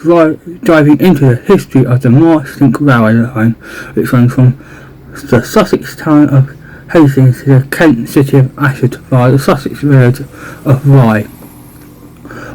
diving into the history of the Marshlink Railway line, which runs from the Sussex town of Hastings to the Kent city of Ashford via the Sussex village of Rye.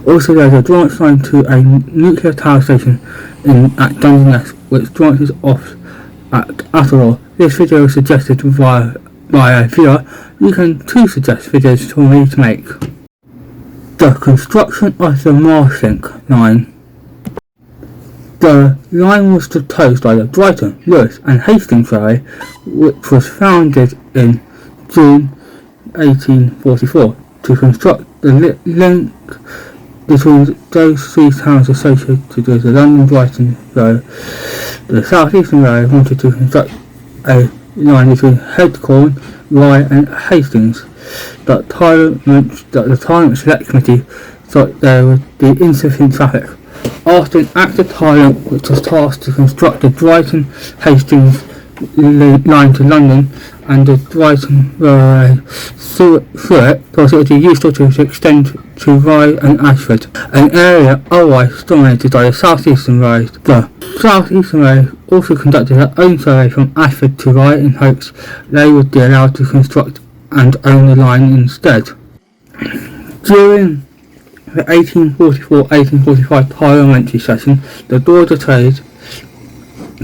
Also, there is a branch line to a nuclear tower station at Dungeness, which branches off at Attleborough. This video is suggested by a viewer. You can too suggest videos for me to make. The construction of the Marshlink line. The line was proposed by the Brighton, Lewis and Hastings Railway, which was founded in June 1844 to construct the link between those three towns associated with the London-Brighton Road. The South Eastern Railway wanted to construct a line between Headcorn, Rye and Hastings, but the Parliament Select Committee thought there would be insufficient traffic. After an Act of Parliament which was tasked to construct the Brighton-Hastings line to London and the Brighton Railway through it, thought it would be useful to extend to Rye and Ashford, an area otherwise dominated by the South Eastern Railway. The South Eastern Railway also conducted their own survey from Ashford to Rye in hopes they would be allowed to construct and own the line instead. During the 1844-1845 parliamentary session, the Board of Trade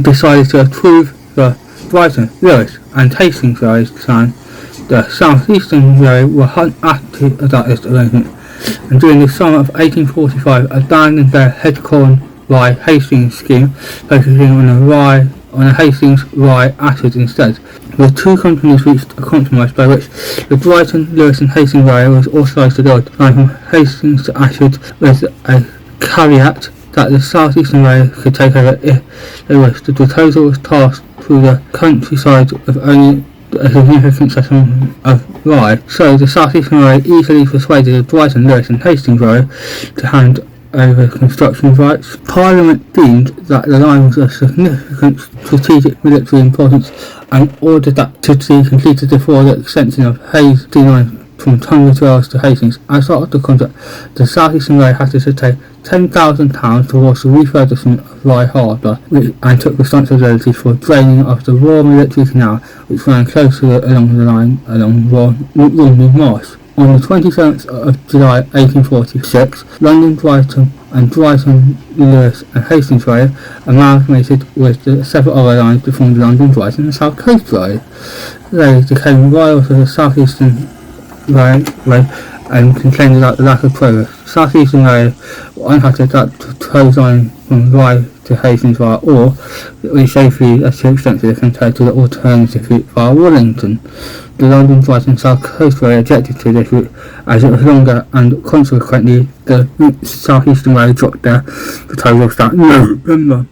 decided to approve the Brighton, Lewis and Hastings Railway's plan. The South Eastern Railway were unhappy to adopt this arrangement, and during the summer of 1845 abandoned their Headcorn Rye Hastings scheme, focusing on a Hastings Rye Ashford instead. The two companies reached a compromise by which the Brighton, Lewis and Hastings Railway was authorised to build line from Hastings to Ashford, with a caveat that the South Eastern Railway could take over if they wished. The proposal was passed through the countryside with only a significant section of Rye, so the South Eastern Railway easily persuaded the Brighton, Lewis and Hastings Railway to hand over construction rights. Parliament deemed that the line was of significant strategic military importance and ordered that to be completed before the extension of Hastings line from Tunbridge Wells to Hastings. As part of the contract, the South Eastern Railway had to take £10,000 towards the refurbishment of Rye Harbour and took responsibility for draining of the Royal Military Canal, which ran closely along the line along London Marsh. On the 27th of July 1846, London, Brighton and Brighton, Lewis and Hastings Railway amalgamated with the several other lines to form the London, Brighton and South Coast Railway. They became rivals of the South Eastern Railway and complained about the lack of progress. South Eastern Railway were unhappy that the proposed line from Rye to Hastings via Orr was safely too extensive compared to the alternative route via Wallington. The London, Brighton and South Coast Railway objected to this route as it was longer, and consequently the South Eastern Railway dropped their proposals that November.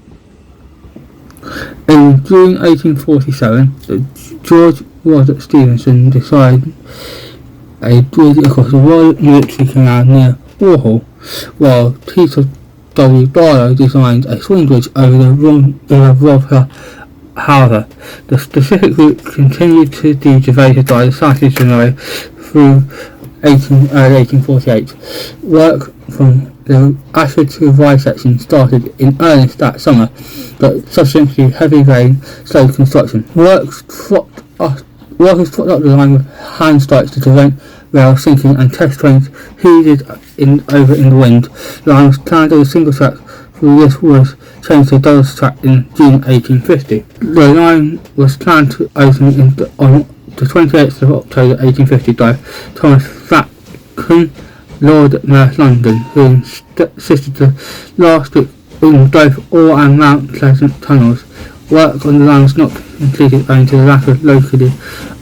In June 1847, George Robert Stephenson designed a bridge across the Royal Military Canal near Warhol, while Peter W. Barlow designed a swing bridge over the River Rother. However, the specific route continued to be debated by the South Eastern Railway through early 1848. Work from the Ashford to Rye section started in earnest that summer, but subsequently heavy rain slowed construction. Workers propped up the line with hand strikes to prevent rail sinking, and test trains heaved over in the wind. The line was planned as a single track, though this was changed to a double track in June 1850. The line was planned to open on the 28th of October 1850 by Thomas Fatkin, Lord Mayor of London, who insisted the last week in both Orr and Mount Pleasant tunnels. Work on the line was not completed owing to the lack of locally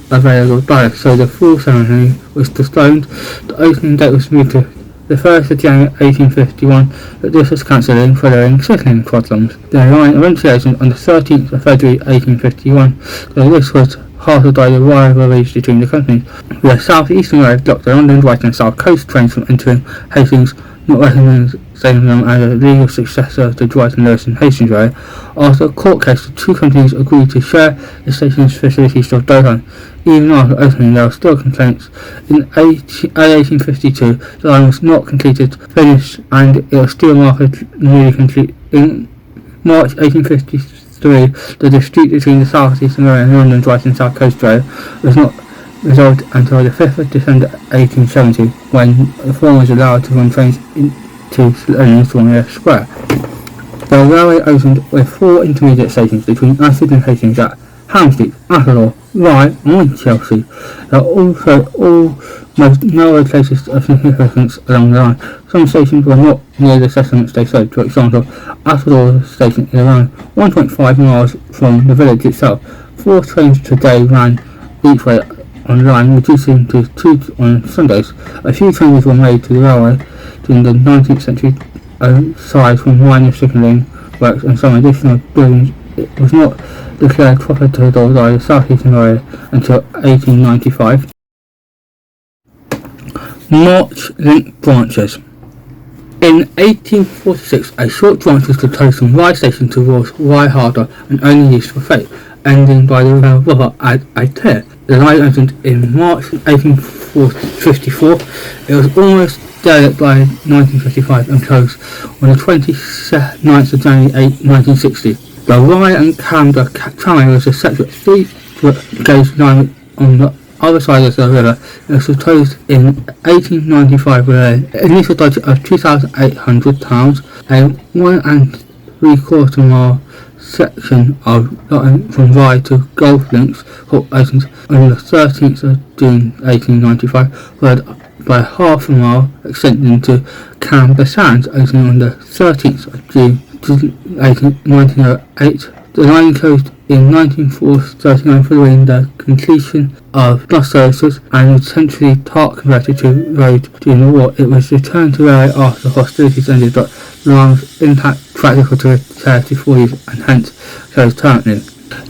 available ballast, so the full ceremony was postponed. The opening date was moved to the 1st of January 1851, but this was cancelled following scheduling problems. The line eventually opened on the 13th of February 1851, though this was halted by the rivalries between the companies. The South Eastern Railway blocked the London, Brighton and South Coast trains from entering Hastings, not recognizing them as a legal successor of the Brighton, Lewis and Hastings Railway. After a court case, the two companies agreed to share the station's facilities for Dohan. Even after opening, there were still complaints. In 1852, the line was not finished, and it was still marked newly complete In March 1853, the dispute between the South Eastern Railway and London Brighton South Coast Rail was not resolved until the 5th of December 1870, when the former was allowed to run trains into London's Swanmere Square. The railway opened with 4 intermediate stations between Ashford and Hastings at Hampstead, Atherley, Rye and Chelsea. There are also all most narrow places of significance along the line. Some stations were not near the settlements they served. For example, Atherley station is around 1.5 miles from the village itself. 4 trains per day ran each way on the line, reducing to 2 on Sundays. A few changes were made to the railway during the 19th century, aside from minor signalling works and some additional buildings. It was not declared profitable by the South Eastern Railway until 1895. Marshlink branches. In 1846, a short branch was proposed from Rye Station towards Rye Harbour and only used for freight, ending by the river at a pier. The line opened in March 1854. It was almost derelict by 1955 and closed on the 29th of January 1960. The Rye and Camden Tramway was a separate 3-gauge line on the other side of the river. It was closed in 1895 with an initial budget of £2,800. A 1 3/4 mile section of line from Rye to Golf Links opened on the 13th of June 1895, followed by half a mile extending to Canberra Sands, opening on the 13th of June 1908. The line closed in 1939 following the completion of bus services and was essentially part converted to road during the war. It was returned to railway after hostilities ended, but the line was impractical to repair to 4 years and hence closed permanently.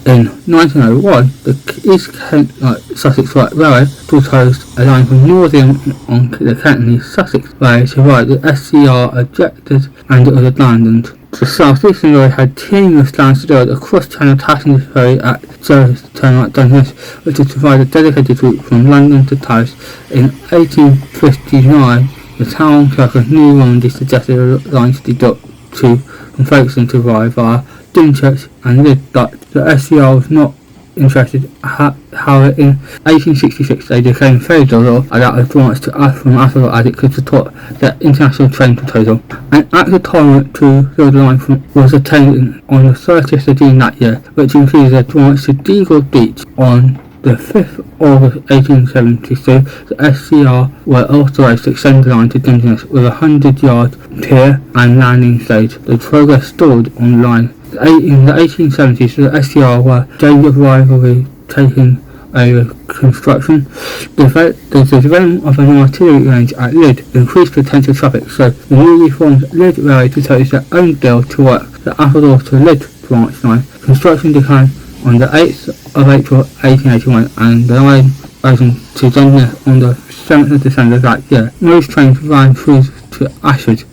In 1901, the East Kent Sussex Railway proposed a line from Northern on the Kentney Sussex Railway to Rye. The SCR objected and it was abandoned. The South Eastern Railway had tenuous plans to build a cross-channel passenger ferry at Surrey Terminal at Dungeness, which would provide a dedicated route from London to Paris. In 1859, the town clerk of New Romney suggested a line to be built from Folkestone to Rye via Dymchurch and Lydd, but the SCR was not interested. However, in 1866 they became favourable and allowed a branch from Atherley as it could support the international train proposal. An act of parliament to build the line was obtained on the 30th of June that year, which included a branch to Deagle Beach. On the 5th of August 1873, the SCR were authorised to extend the line to Dungeness with a 100-yard pier and landing stage. The progress stalled on the line. In the 1870s, the SCR were days of rivalry taking over construction. The development of an artillery range at Lydd increased potential traffic, so the newly formed Lydd Railway proposed their own bill to work the Atherley to Lydd branch line. Construction began on the 8th of April 1881 and the line opened to Dungeness on the 7th of December that year. Most trains ran through to Ashford,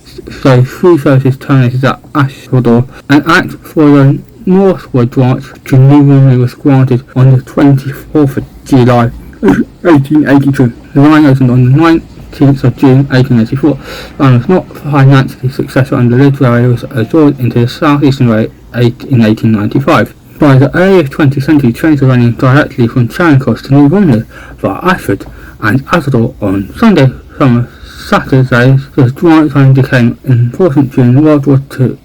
so 3 services terminated at Ashford. An act for the northward branch to New Romney was granted on the 24th of July 1882. The line opened on the 19th of June 1884. The line was not financially successful and the Lydd Railway was absorbed into the South Eastern Railway in 1895. By the early 20th century, trains were running directly from Charing Cross to New Romney via Ashford and Atherley on Sunday, summer Saturdays. The branch line became important during World War II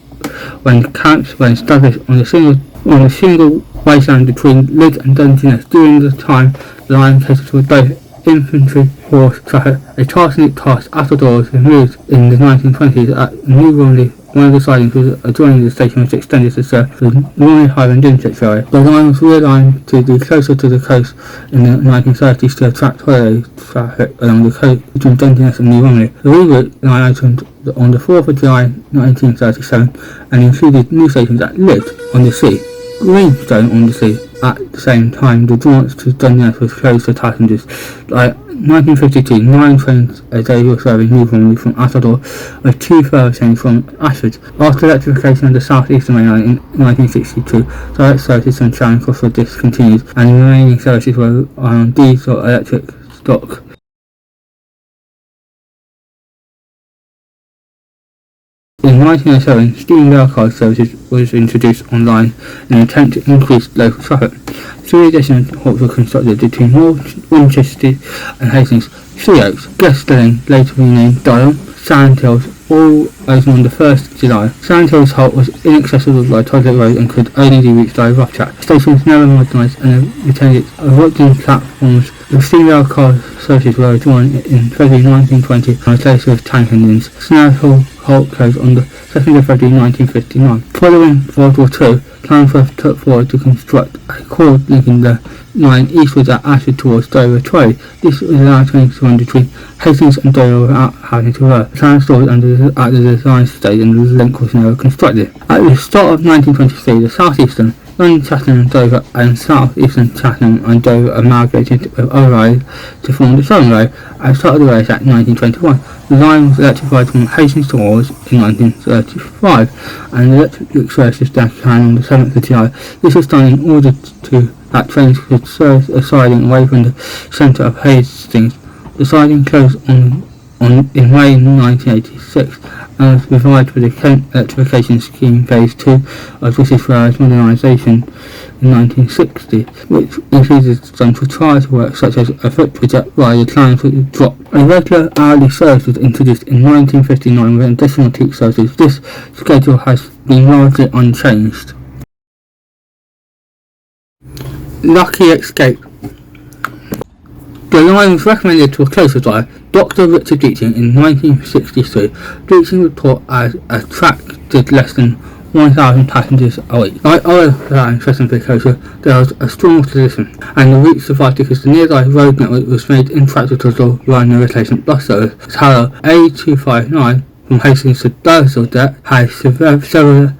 when camps were established on the single wasteland between Lydd and Dungeness. During the time, the line catered to both infantry horse traffic. A Titanic class Atherley was removed in the 1920s at New Romney. One of the sidings was adjoining the station which extended to serve the Romney Highland Dymchurch Railway. The line was realigned to be closer to the coast in the 1930s to attract holiday traffic along the coast between Dungeness and New Romney. The reroute line opened on the 4th of July 1937 and included new stations at Lydd on the sea, Greenstone on the sea. At the same time, the branch to Dungeness was closed to passengers. By 1952, 9 trains a day were serving New Romney from Atherley, with 2 further trains from Ashford. After electrification of the South Eastern Main Line in 1962, direct services from Charing Cross were discontinued, and the remaining services were on diesel electric stock. In 1907, steam railcar services was introduced online in an attempt to increase local traffic. 3 additional halts were constructed between Winchester and Hastings. 3 Oaks, Guestling, later renamed Durham, Sandhills, all opened on the 1st of July. Sandhills Halt was inaccessible by Toddler Road and could only be reached by rough track. The station was never modernised and retained its eroding platforms. The steam rail car services were withdrawn in February 1920 and replaced with tank engines. Sandhills Halt closed on the 2nd of February 1959. Following World War II, plans were put forward to construct a cord linking the line eastwards at Ashford towards Dover Trolley. This would allow trains to run between Hastings and Dover without having to reverse. The plan stalled at the design stage and the link was never constructed. At the start of 1923, the southeastern London, Chatham and Dover and southeastern Chatham and Dover amalgamated with other rails to form the Southern Rail. At the start of the race at 1921, the line was electrified from Hastings to Orrs in 1935 and the electric services began on the 7th of July. This was done in order that trains could serve a siding away from the centre of Hastings. The siding closed in May 1986 and was revived for the Kent Electrification Scheme Phase 2 of British Railways modernisation in 1960, which included some trial work such as a footbridge via the Clanford drop. A regular hourly service was introduced in 1959 with additional teak services. This schedule has been largely unchanged. Lucky escape. The line was recommended to a closer by Dr. Richard Deaching in 1963. Deaching was taught as a track did less than 1,000 passengers a week. Like other lines for simplification, there was a strong opposition, and the route survived because the nearby road network was made impractical to run a replacement bus service. However, A259 from Hastings to Dursleton had several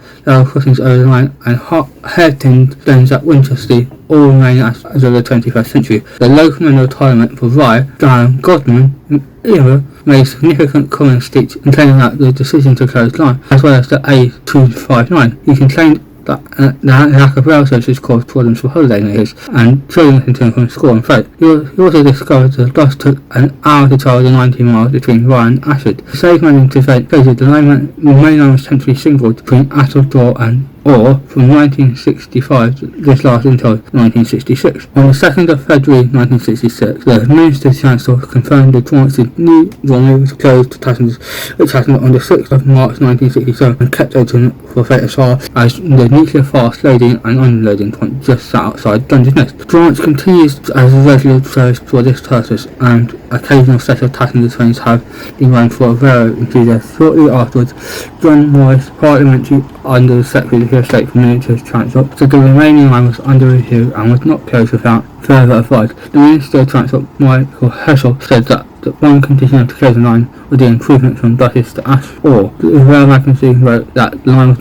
crossings over the line, and hair-pinned stones at Winchester all remain as of the 21st century. The local men of retirement for Rye, Durham, Godman, and Eva made significant comments complaining that the decision to close the line, as well as the A259. He complained that the lack of rail services caused problems for holidaymakers and children returning from school and freight. He also discovered that the bus took an hour to travel the 19 miles between Rye and Ashford. To save money to freight cases, the main line was temporarily singled between Attledore and Orr from 1965, this lasted until 1966. On the 2nd of February 1966, the Minister Chancellor confirmed the Transit new runway was closed to passengers, which happened on the 6th of March 1967 and kept open for freight as far as the nuclear fast loading and unloading point just outside Dungeness Nest. The branch continues as a regular service for this purpose, and occasional special passenger trains have been run for railroad enthusiasts. Shortly afterwards, John Morris, parliamentary under the Secretary of State for Military Transport, said the remaining line was under review and was not closed without further advice. The Minister of Transport, Michael Herschel, said that one condition of the closing line was the improvement from Dutchess to Ashford. The rail magazine wrote that the line was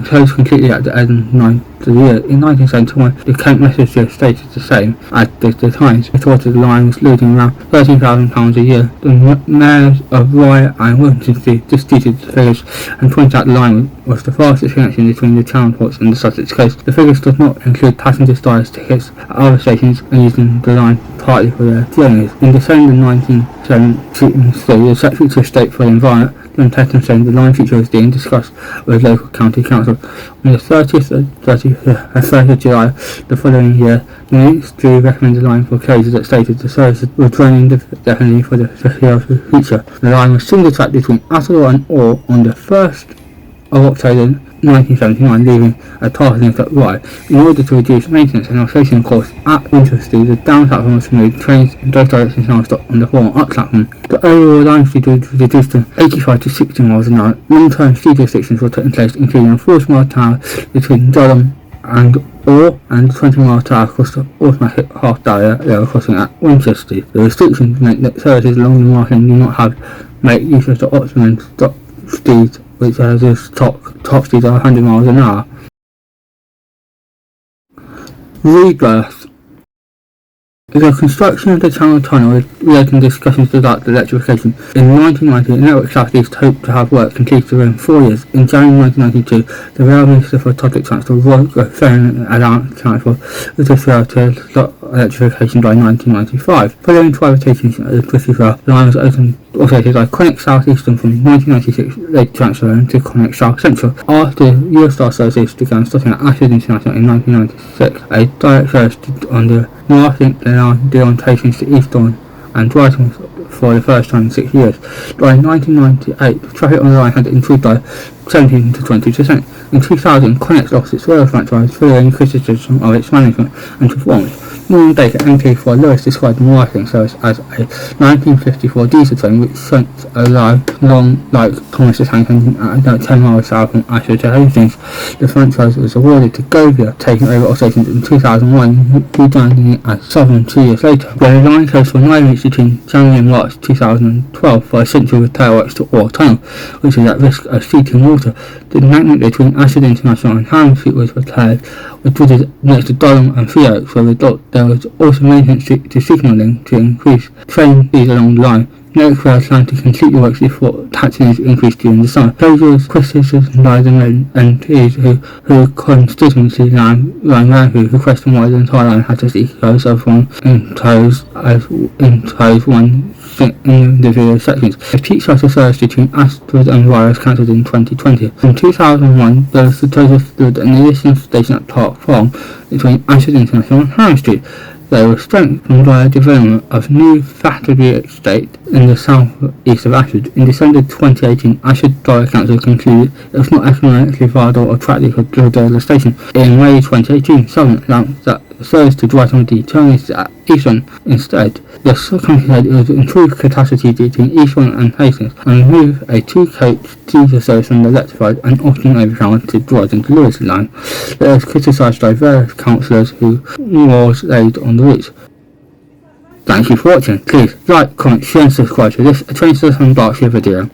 closed completely at the end of the year. In 1971, the Kent Messenger stated the same as the Times. Reported the line was losing around £13,000 a year. The mayors of Rye and Winchester disputed the figures and pointed out the line was the fastest connection between the town ports and the Sussex coast. The figures does not include passenger stars tickets at other stations and using the line partly for their journeys. In December 1973, the Secretary of State for the Environment, John Tetton, said the line future was being discussed with local county council. On the 30th of July the following year, the Ministry recommended the line for closure that stated the service was running indefinitely for the foreseeable future. The line was single track between Attledore and Orr on the 1st of October 1979, leaving a target link at Rye. In order to reduce maintenance and operation costs at Winchester, the down platform was removed. Trains in both directions now stop on the former up platform. The overall line speed was reduced from 85 to 60 miles an hour. Long-term speed restrictions were put in place, including a 40-mile tower between Durham and Orr and 20-mile tower across the automatic half-hour level crossing at Winchester. The restrictions meant that services along the Marshlink do not make use of the optimum stop speed, which has its top speed of 100 miles an hour. Rebirth. The construction of the Channel Tunnel led to discussions about the electrification. In 1990, Network South East hoped to have work completed within 4 years. In January 1992, the Rail Minister for Public Transport, Roger Fenn, announced Transport was to start electrification by 1995. Following privatisation of the British Rail, the line was opened operated by Connect South Eastern from 1996, later transferring to Connect South Central. After Eurostar services began stopping at Ashford International in 1996, a direct service on the Marshlink line demonstrations to Eastbourne and Brighton for the first time in 6 years. By 1998, traffic on the line had improved by 17 to 20%. In 2000, Connect lost its rail franchise following criticism of its management and performance. Norman Baker, MT for Lewis, described the Marshlink service as a 1954 diesel train which sent a line long like Thomas the Tank Engine at about 10 miles south from Ashford to Hastings. The franchise was awarded to Govia, taking over operations in 2001, rebranding it as Southern 2 years later. The line goes for 9 weeks between January and March 2012 for a central repair works to Ore Tunnel, which is at risk of seeping water. The embankment between Ashford International and Hammond Street was repaired, with bridges next to Durham and Three Oaks. For the result, there was also maintenance to signalling to increase train speed along the line. Next Rail planned to complete the works before taxis increased during the summer. Closures, criticism lies in MPs who constituency line who question why the entire line had to seek close of one enclosed one individual sections. The peak shuttle service between Ashford and Rye was cancelled in 2020. In 2001, there was supposed to build an additional station at Park Farm between Ashford International and Hammond Street. They were strengthened by the development of new factory estate in the south east of Ashford. In December 2018, Ashford Borough Council concluded it was not economically viable or practical to build the station. In May 2018, Southern announced that the service to Brighton would be terminated at Eastbourne instead. The company said it would improve capacity between Eastbourne and Hastings and move a 2-coach diesel service from the electrified and Austin Overground to Brighton to Lewis line. It was criticised by various councillors who was laid on the route. Thank you for watching. Please like, comment, share and subscribe to this Train Citizen Berkshire video.